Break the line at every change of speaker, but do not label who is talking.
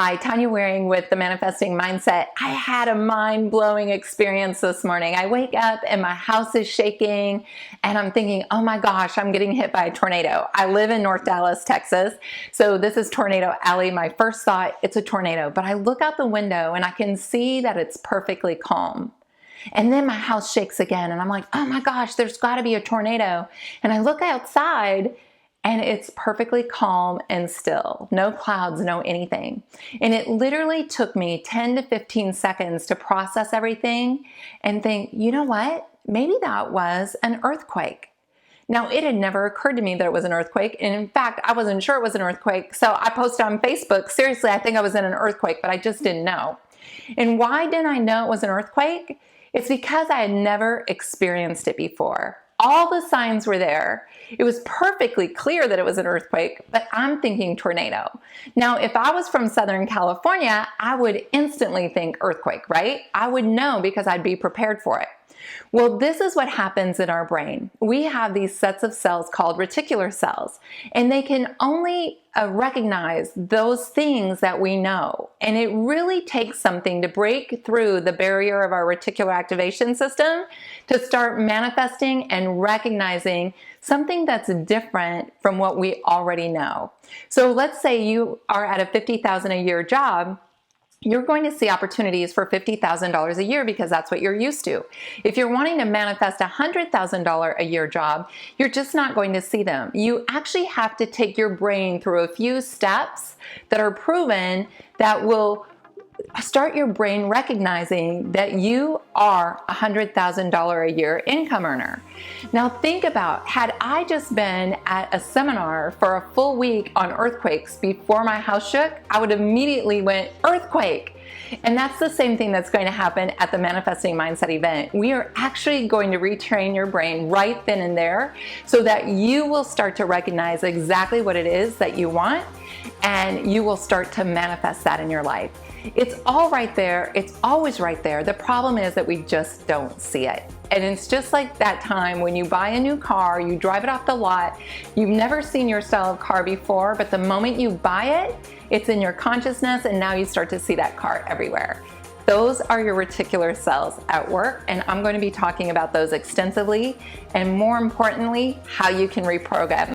Hi, Tanya Waring with the Manifesting Mindset. I had a mind-blowing experience this morning. I wake up and my house is shaking and I'm thinking, oh my gosh, I'm getting hit by a tornado. I live in North Dallas, Texas, so this is Tornado Alley. My first thought, it's a tornado, but I look out the window and I can see that it's perfectly calm. And then my house shakes again and I'm like, oh my gosh, there's gotta be a tornado. And I look outside and it's perfectly calm and still. No clouds, no anything. And it literally took me 10 to 15 seconds to process everything and think, you know what? Maybe that was an earthquake. Now, it had never occurred to me that it was an earthquake. And in fact, I wasn't sure it was an earthquake. So I posted on Facebook, seriously, I think I was in an earthquake, but I just didn't know. And why didn't I know it was an earthquake? It's because I had never experienced it before. All the signs were there. It was perfectly clear that it was an earthquake, but I'm thinking tornado. Now, if I was from Southern California, I would instantly think earthquake, right? I would know because I'd be prepared for it. Well, this is what happens in our brain. We have these sets of cells called reticular cells, and they can only recognize those things that we know. And it really takes something to break through the barrier of our reticular activation system to start manifesting and recognizing something that's different from what we already know. So let's say you are at a $50,000 a year job. You're going to see opportunities for $50,000 a year because that's what you're used to. If you're wanting to manifest a $100,000 a year job, you're just not going to see them. You actually have to take your brain through a few steps that are proven that will start your brain recognizing that you are a $100,000 a year income earner. Now think about, had I just been at a seminar for a full week on earthquakes before my house shook, I would immediately went earthquake. And that's the same thing that's going to happen at the Manifesting Mindset event. We are actually going to retrain your brain right then and there so that you will start to recognize exactly what it is that you want, and you will start to manifest that in your life. It's all right there. It's always right there. The problem is that we just don't see it. And it's just like that time when you buy a new car, you drive it off the lot, you've never seen your style of car before, but the moment you buy it, it's in your consciousness and now you start to see that car everywhere. Those are your reticular cells at work, and I'm going to be talking about those extensively, and more importantly, how you can reprogram